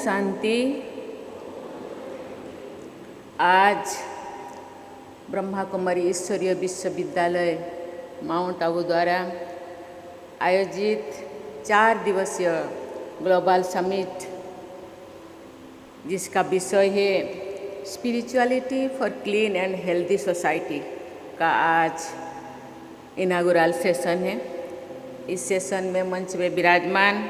शांति। आज ब्रह्मा कुमारी ईश्वरीय विश्वविद्यालय माउंट आबू द्वारा आयोजित 4 दिवसीय ग्लोबल समिट, जिसका विषय है spirituality for clean and healthy society, का आज इनागुरल सेशन है। इस सेशन में मंच में विराजमान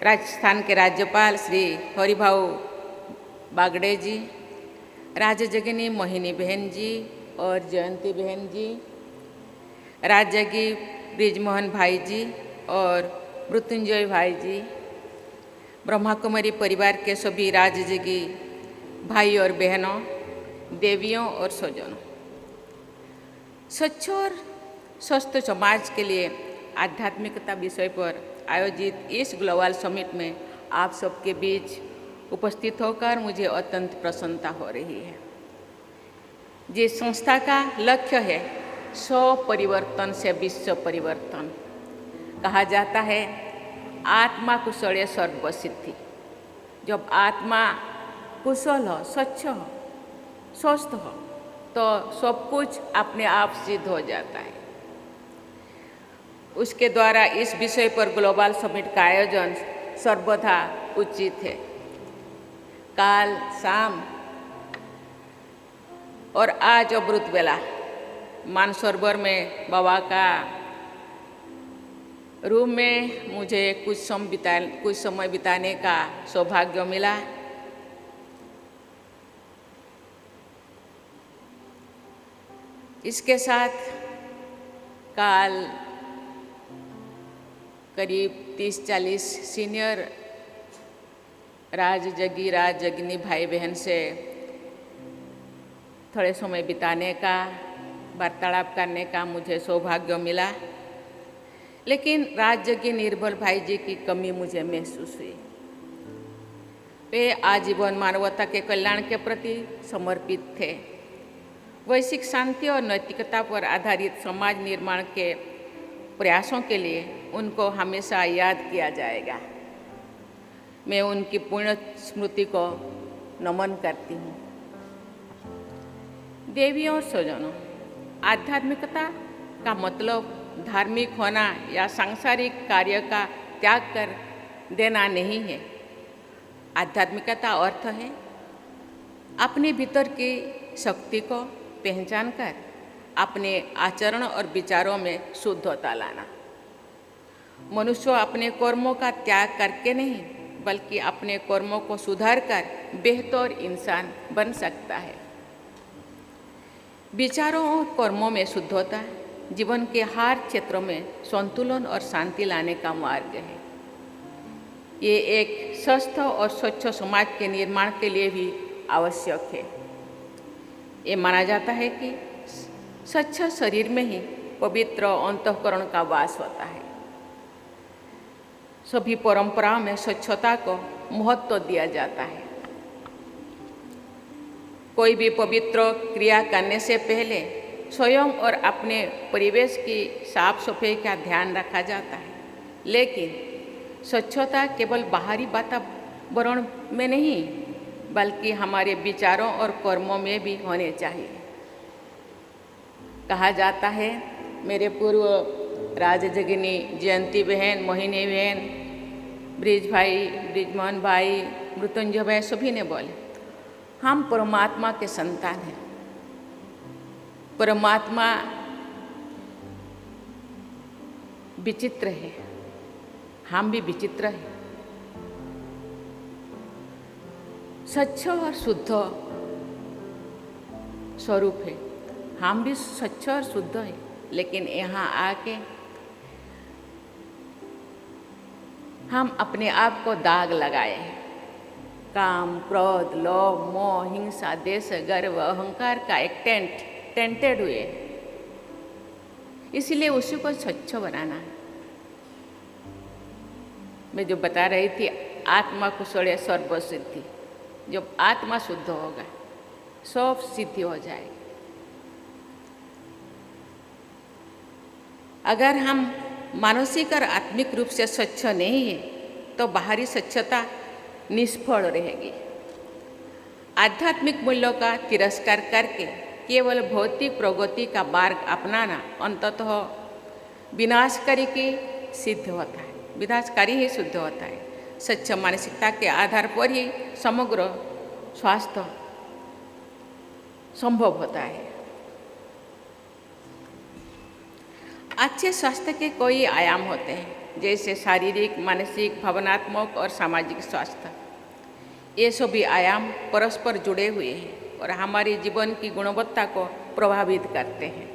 राजस्थान के राज्यपाल श्री हरिभाऊ बागड़े जी, राजजगिनी मोहिनी बहन जी और जयंती बहन जी, राजजगी ब्रिजमोहन भाई जी और मृत्युंजय भाई जी, ब्रह्मा कुमारी परिवार के सभी राजजगी भाई और बहनों, देवियों और स्वजनों, स्वच्छ और स्वस्थ समाज के लिए आध्यात्मिकता विषय पर आयोजित इस ग्लोबल समिट में आप सबके बीच उपस्थित होकर मुझे अत्यंत प्रसन्नता हो रही है। जिस संस्था का लक्ष्य है 100 परिवर्तन से विश्व परिवर्तन, कहा जाता है आत्मा कुशले सर्व सिद्धि। जब आत्मा कुशल हो, स्वच्छ हो, स्वस्थ हो, तो सब कुछ अपने आप सिद्ध हो जाता है। उसके द्वारा इस विषय पर ग्लोबल समिट का आयोजन सर्वथा उचित है। काल शाम और आज अमृत बेला मानसरोवर में बाबा का रूम में मुझे कुछ समय बिताने का सौभाग्य मिला। इसके साथ काल करीब 30-40 सीनियर राजजगिनी भाई बहन से थोड़े समय बिताने का, वार्तालाप करने का मुझे सौभाग्य मिला। लेकिन राजजगी निर्बल भाई जी की कमी मुझे महसूस हुई। वे आजीवन मानवता के कल्याण के प्रति समर्पित थे। वैश्विक शांति और नैतिकता पर आधारित समाज निर्माण के प्रयासों के लिए उनको हमेशा याद किया जाएगा। मैं उनकी पुण्य स्मृति को नमन करती हूँ। देवियों और स्वजनों, आध्यात्मिकता का मतलब धार्मिक होना या सांसारिक कार्य का त्याग कर देना नहीं है। आध्यात्मिकता अर्थ है अपने भीतर की शक्ति को पहचान कर अपने आचरण और विचारों में शुद्धता लाना। मनुष्य अपने कर्मों का त्याग करके नहीं, बल्कि अपने कर्मों को सुधार कर बेहतर इंसान बन सकता है। विचारों और कर्मों में शुद्धता जीवन के हर क्षेत्रों में संतुलन और शांति लाने का मार्ग है। ये एक स्वस्थ और स्वच्छ समाज के निर्माण के लिए भी आवश्यक है। ये माना जाता है कि स्वच्छ शरीर में ही पवित्र अंतःकरण का वास होता है। सभी परंपराओं में स्वच्छता को महत्व दिया जाता है। कोई भी पवित्र क्रिया करने से पहले स्वयं और अपने परिवेश की साफ सफाई का ध्यान रखा जाता है। लेकिन स्वच्छता केवल बाहरी वातावरण में नहीं, बल्कि हमारे विचारों और कर्मों में भी होने चाहिए। कहा जाता है, मेरे पूर्व राजजगिनी जयंती बहन, मोहिनी बहन, ब्रिजमोहन भाई, मृत्युंजय भाई सभी ने बोले, हम परमात्मा के संतान हैं। परमात्मा विचित्र है, हम भी विचित्र हैं। स्वच्छ और शुद्ध स्वरूप है, हम भी स्वच्छ और शुद्ध हैं। लेकिन यहाँ आके हम अपने आप को दाग लगाए हैं। काम, क्रोध, लोभ, मोह, हिंसा, द्वेष, गर्व, अहंकार का एक टेंटेड हुए। इसलिए उसी को स्वच्छ बनाना है। मैं जो बता रही थी, आत्मा कुशले सर्व सिद्धि। जब आत्मा शुद्ध होगा, सब सिद्धि हो जाएगी। अगर हम मानसिक और आत्मिक रूप से स्वच्छ नहीं है, तो बाहरी स्वच्छता निष्फल रहेगी। आध्यात्मिक मूल्यों का तिरस्कार करके केवल भौतिक प्रगति का मार्ग अपनाना अंततः विनाशकारी की सिद्ध होता है, विनाशकारी ही सिद्ध होता है। स्वच्छ मानसिकता के आधार पर ही समग्र स्वास्थ्य संभव होता है। अच्छे स्वास्थ्य के कई आयाम होते हैं, जैसे शारीरिक, मानसिक, भावनात्मक और सामाजिक स्वास्थ्य। ये सभी आयाम परस्पर जुड़े हुए हैं और हमारे जीवन की गुणवत्ता को प्रभावित करते हैं।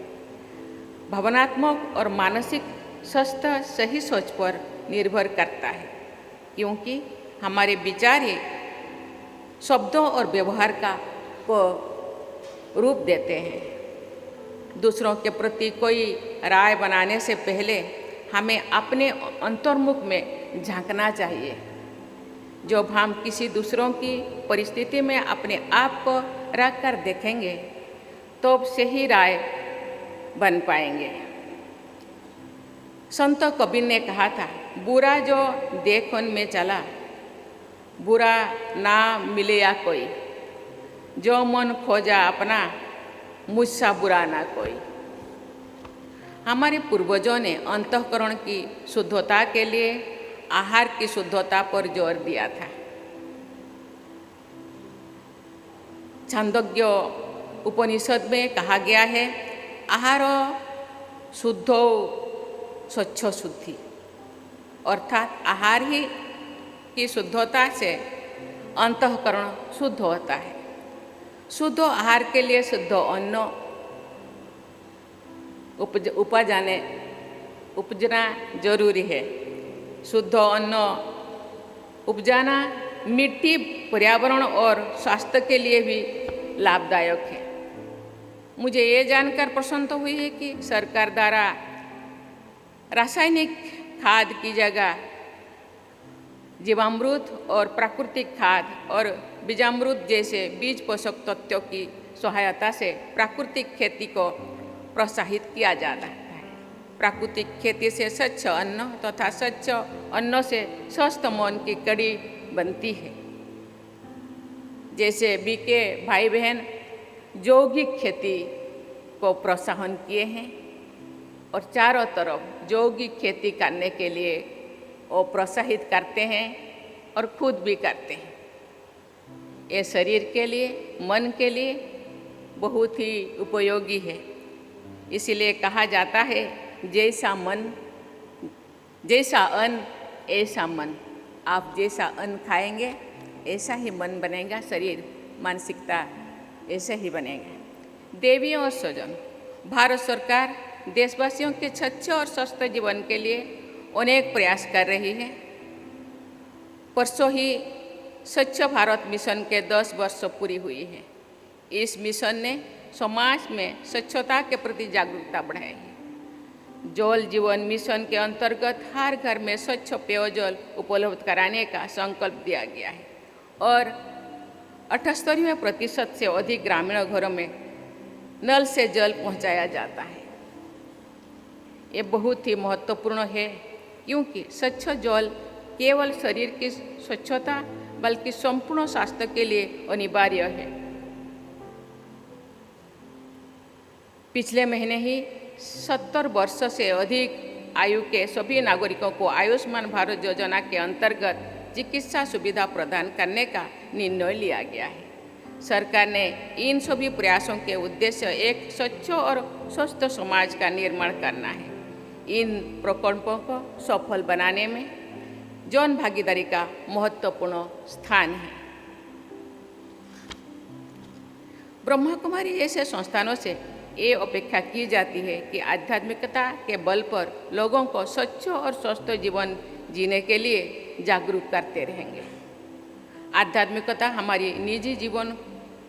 भावनात्मक और मानसिक स्वास्थ्य सही सोच पर निर्भर करता है, क्योंकि हमारे विचार ही शब्दों और व्यवहार को रूप देते हैं। दूसरों के प्रति कोई राय बनाने से पहले हमें अपने अंतर्मुख में झांकना चाहिए। जब हम किसी दूसरों की परिस्थिति में अपने आप को रख कर देखेंगे तो सही राय बन पाएंगे। संत कबीर ने कहा था, बुरा जो देख उनमें चला, बुरा ना मिले या कोई, जो मन खोजा अपना, मुझसा बुरा ना कोई। हमारे पूर्वजों ने अंतःकरण की शुद्धता के लिए आहार की शुद्धता पर जोर दिया था। छांदोग्य उपनिषद में कहा गया है, आहार शुद्धो स्वच्छ शुद्धि, अर्थात आहार ही की शुद्धता से अंतःकरण शुद्ध होता है। शुद्ध आहार के लिए शुद्ध अन्न उपजना जरूरी है। शुद्ध अन्न उपजाना मिट्टी, पर्यावरण और स्वास्थ्य के लिए भी लाभदायक है। मुझे ये जानकर प्रसन्नता हुई है कि सरकार द्वारा रासायनिक खाद की जगह जीवामृत और प्राकृतिक खाद और बीजामृत जैसे बीज पोषक तत्वों की सहायता से प्राकृतिक खेती को प्रोत्साहित किया जाता है। प्राकृतिक खेती से स्वच्छ अन्न तथा स्वच्छ अन्न से स्वस्थ मन की कड़ी बनती है। जैसे बीके भाई बहन जैविक खेती को प्रोत्साहन किए हैं और चारों तरफ जैविक खेती करने के लिए वो प्रोत्साहित करते हैं और खुद भी करते हैं। ये शरीर के लिए, मन के लिए बहुत ही उपयोगी है। इसीलिए कहा जाता है, जैसा मन जैसा अन्न ऐसा मन। आप जैसा अन्न खाएंगे ऐसा ही मन बनेगा, शरीर मानसिकता ऐसे ही बनेगा। देवियों और स्वजन, भारत सरकार देशवासियों के स्वच्छ और स्वस्थ जीवन के लिए अनेक प्रयास कर रही है। परसों ही स्वच्छ भारत मिशन के 10 वर्ष पूरी हुई है। इस मिशन ने समाज में स्वच्छता के प्रति जागरूकता बढ़ाई है। जल जीवन मिशन के अंतर्गत हर घर में स्वच्छ पेयजल उपलब्ध कराने का संकल्प दिया गया है और 78% से अधिक ग्रामीण घरों में नल से जल पहुंचाया जाता है। ये बहुत ही महत्वपूर्ण है, क्योंकि स्वच्छ जल केवल शरीर की स्वच्छता बल्कि संपूर्ण स्वास्थ्य के लिए अनिवार्य है। पिछले महीने ही 70 वर्ष से अधिक आयु के सभी नागरिकों को आयुष्मान भारत योजना के अंतर्गत चिकित्सा सुविधा प्रदान करने का निर्णय लिया गया है। सरकार ने इन सभी प्रयासों के उद्देश्य एक स्वच्छ और स्वस्थ समाज का निर्माण करना है। इन प्रकल्पों को सफल बनाने में जन भागीदारी का महत्वपूर्ण स्थान है। ब्रह्मा कुमारी ऐसे संस्थानों से ये अपेक्षा की जाती है कि आध्यात्मिकता के बल पर लोगों को स्वच्छ और स्वस्थ जीवन जीने के लिए जागरूक करते रहेंगे। आध्यात्मिकता हमारी निजी जीवन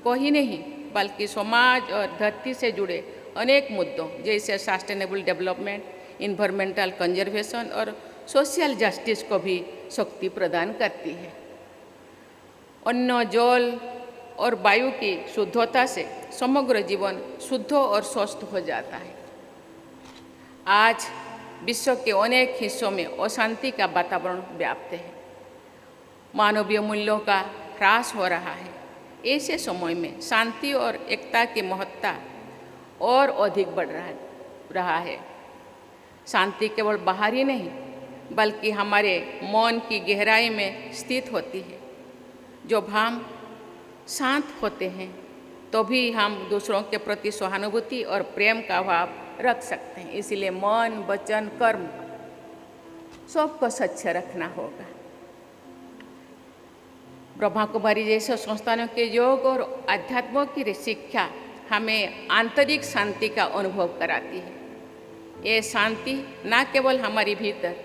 को ही नहीं बल्कि समाज और धरती से जुड़े अनेक मुद्दों जैसे सस्टेनेबल डेवलपमेंट, इन्वायरमेंटल कंजर्वेशन और सोशल जस्टिस को भी शक्ति प्रदान करती है। अन्न, जल और वायु की शुद्धता से समग्र जीवन शुद्ध और स्वस्थ हो जाता है। आज विश्व के अनेक हिस्सों में अशांति का वातावरण व्याप्त है। मानवीय मूल्यों का ह्रास हो रहा है। ऐसे समय में शांति और एकता की महत्ता और अधिक बढ़ रहा है। शांति केवल बाहर ही नहीं बल्कि हमारे मन की गहराई में स्थित होती है। जब हम शांत होते हैं तो भी हम दूसरों के प्रति सहानुभूति और प्रेम का भाव रख सकते हैं। इसलिए मन, वचन, कर्म सबको स्वच्छ रखना होगा। ब्रह्मा कुमारी जैसे संस्थानों के योग और अध्यात्म की शिक्षा हमें आंतरिक शांति का अनुभव कराती है। ये शांति न केवल हमारे भीतर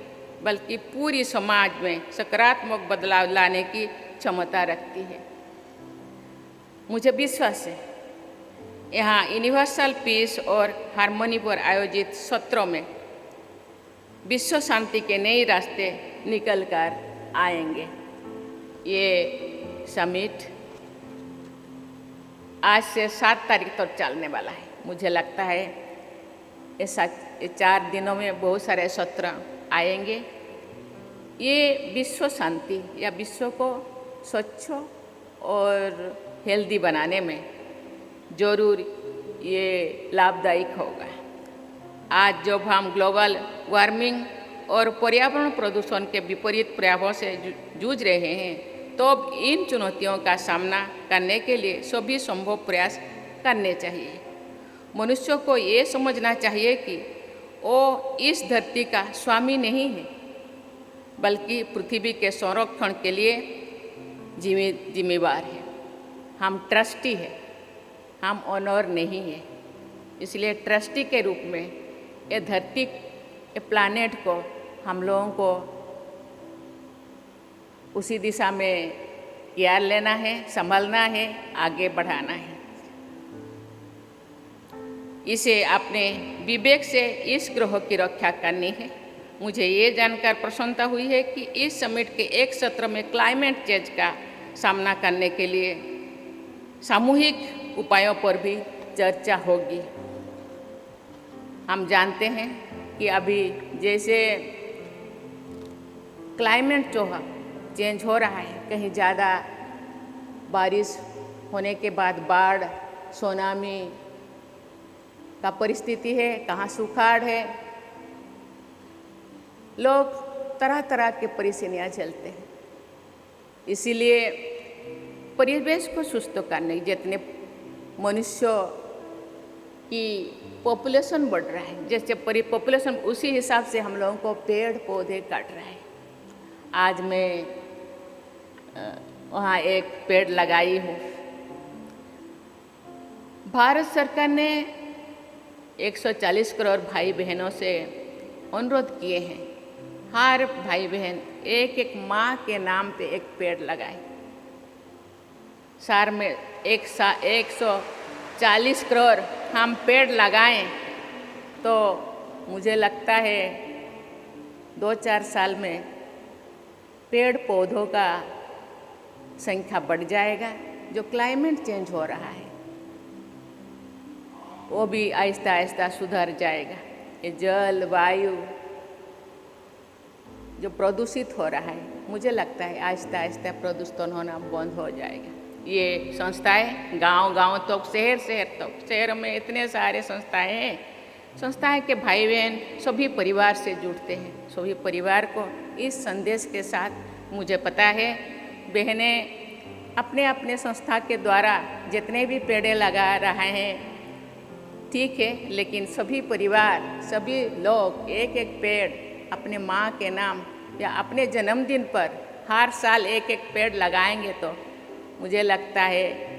बल्कि पूरी समाज में सकारात्मक बदलाव लाने की क्षमता रखती है। मुझे विश्वास है यहाँ यूनिवर्सल पीस और हार्मनी पर आयोजित सत्रों में विश्व शांति के नए रास्ते निकल कर आएंगे। ये समिट आज से 7 तारीख तक चलने वाला है। मुझे लगता है ये 4 दिनों में बहुत सारे सत्र आएंगे। ये विश्व शांति या विश्व को स्वच्छ और हेल्दी बनाने में जरूर ये लाभदायक होगा। आज जब हम ग्लोबल वार्मिंग और पर्यावरण प्रदूषण के विपरीत प्रभावों से जूझ रहे हैं तो इन चुनौतियों का सामना करने के लिए सभी संभव प्रयास करने चाहिए। मनुष्य को ये समझना चाहिए कि वो इस धरती का स्वामी नहीं है बल्कि पृथ्वी के संरक्षण के लिए जिम्मेवार है। हम ट्रस्टी है, हम ओनर नहीं है। इसलिए ट्रस्टी के रूप में ये धरती, ये प्लानेट को हम लोगों को उसी दिशा में केयर लेना है, संभालना है, आगे बढ़ाना है। इसे अपने विवेक से इस ग्रह की रक्षा करनी है। मुझे ये जानकर प्रसन्नता हुई है कि इस समिट के एक सत्र में क्लाइमेट चेंज का सामना करने के लिए सामूहिक उपायों पर भी चर्चा होगी। हम जानते हैं कि अभी जैसे क्लाइमेट जो चेंज हो रहा है, कहीं ज़्यादा बारिश होने के बाद बाढ़, सुनामी का परिस्थिति है, कहाँ सुखाड़ है। लोग तरह तरह के परेशानियाँ झेलते हैं। इसीलिए परिवेश को सुस्त करने, जितने मनुष्य की पॉपुलेशन बढ़ रहा है, जैसे पॉपुलेशन उसी हिसाब से हम लोगों को पेड़ पौधे काट रहा है। आज मैं वहाँ एक पेड़ लगाई हूँ। भारत सरकार ने 140 करोड़ भाई बहनों से अनुरोध किए हैं, हर भाई बहन एक एक माँ के नाम पे एक पेड़ लगाए। साल में 140 करोड़ हम पेड़ लगाएं तो मुझे लगता है 2-4 साल में पेड़ पौधों का संख्या बढ़ जाएगा। जो क्लाइमेट चेंज हो रहा है वो भी आहिस्ता आहिस्ता सुधर जाएगा। ये जल वायु जो प्रदूषित हो रहा है, मुझे लगता है आहिस्ता आहिस्ता प्रदूषण होना बंद हो जाएगा। ये संस्थाएं गांव-गांव तक, शहर तक, शहर में इतने सारे संस्थाएं हैं। संस्थाएं के भाई बहन सभी परिवार से जुड़ते हैं। सभी परिवार को इस संदेश के साथ, मुझे पता है बहनें अपने अपने संस्था के द्वारा जितने भी पेड़ लगा रहे हैं ठीक है, लेकिन सभी परिवार, सभी लोग एक एक पेड़ अपने माँ के नाम या अपने जन्मदिन पर हर साल एक एक पेड़ लगाएंगे तो मुझे लगता है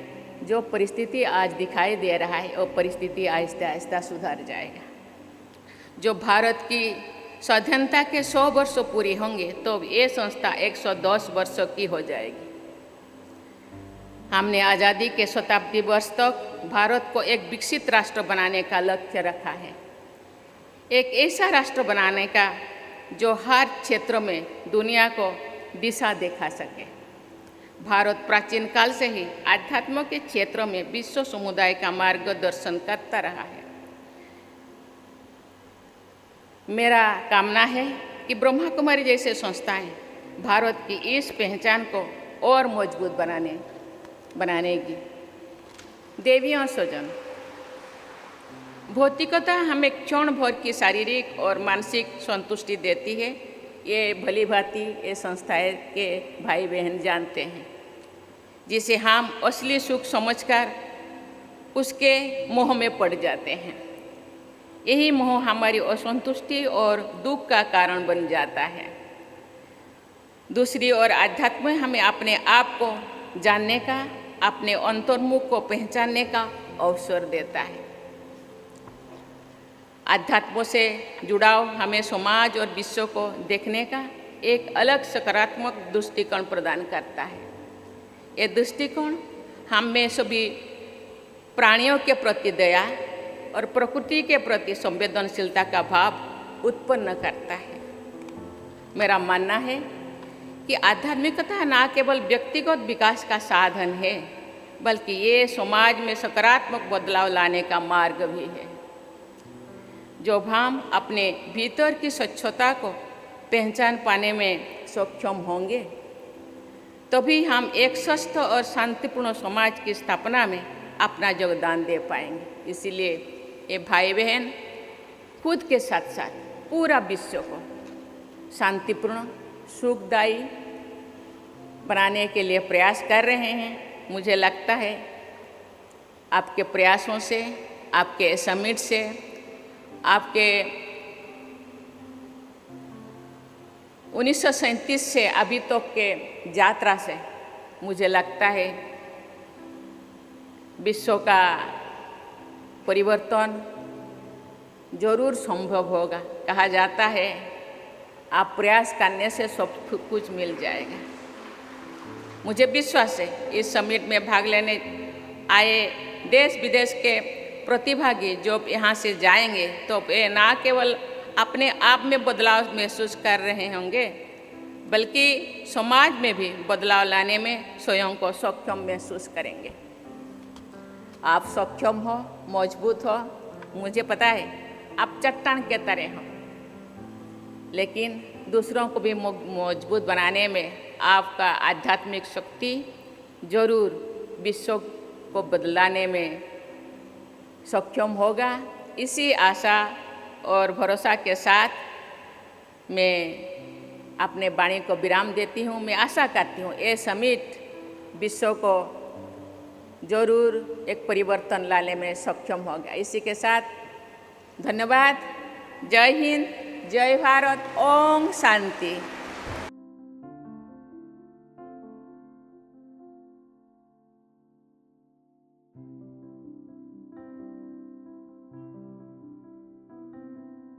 जो परिस्थिति आज दिखाई दे रहा है वो परिस्थिति आहिस्ता आहिस्ता सुधर जाएगा। जो भारत की स्वाधीनता के 100 वर्ष पूरे होंगे तो ये संस्था 110 वर्षों की हो जाएगी। हमने आज़ादी के शताब्दी वर्ष तक भारत को एक विकसित राष्ट्र बनाने का लक्ष्य रखा है। एक ऐसा राष्ट्र बनाने का जो हर क्षेत्र में दुनिया को दिशा दिखा सके। भारत प्राचीन काल से ही आध्यात्म के क्षेत्र में विश्व समुदाय का मार्गदर्शन करता रहा है। मेरा कामना है कि ब्रह्मा कुमारी जैसे संस्थाएं भारत की इस पहचान को और मजबूत बनानेगी। देवियों स्वजन, भौतिकता हमें क्षण भर की शारीरिक और मानसिक संतुष्टि देती है। ये भली भांति ये संस्थाएं के भाई बहन जानते हैं, जिसे हम असली सुख समझकर उसके मोह में पड़ जाते हैं। यही मोह हमारी असंतुष्टि और दुख का कारण बन जाता है। दूसरी ओर आध्यात्म हमें अपने आप को जानने का, अपने अंतर्मुख को पहचानने का अवसर देता है। आध्यात्म से जुड़ाव हमें समाज और विश्व को देखने का एक अलग सकारात्मक दृष्टिकोण प्रदान करता है। ये दृष्टिकोण हम में सभी प्राणियों के प्रति दया और प्रकृति के प्रति संवेदनशीलता का भाव उत्पन्न करता है। मेरा मानना है कि आध्यात्मिकता न केवल व्यक्तिगत विकास का साधन है, बल्कि ये समाज में सकारात्मक बदलाव लाने का मार्ग भी है। जब हम अपने भीतर की स्वच्छता को पहचान पाने में सक्षम होंगे, तभी हम एक स्वस्थ और शांतिपूर्ण समाज की स्थापना में अपना योगदान दे पाएंगे। इसीलिए ये भाई बहन खुद के साथ साथ पूरा विश्व को शांतिपूर्ण, सुखदायी बनाने के लिए प्रयास कर रहे हैं। मुझे लगता है आपके प्रयासों से, आपके समिट से, आपके 1937 से अभी तक के यात्रा से मुझे लगता है विश्व का परिवर्तन जरूर संभव होगा। कहा जाता है आप प्रयास करने से सब कुछ मिल जाएगा। मुझे विश्वास है इस समिट में भाग लेने आए देश विदेश के प्रतिभागी जो यहाँ से जाएंगे तो ये ना केवल अपने आप में बदलाव महसूस कर रहे होंगे, बल्कि समाज में भी बदलाव लाने में स्वयं को सक्षम महसूस करेंगे। आप सक्षम हो, मजबूत हो, मुझे पता है आप चट्टान के तरह हो, लेकिन दूसरों को भी मजबूत बनाने में आपका आध्यात्मिक शक्ति जरूर विश्व को बदलाने में सक्षम होगा। इसी आशा और भरोसा के साथ मैं अपने वाणी को विराम देती हूँ। मैं आशा करती हूँ ये समिट विश्व को जरूर एक परिवर्तन लाने में सक्षम होगा। इसी के साथ धन्यवाद। जय हिंद, जय भारत, ओम शांति।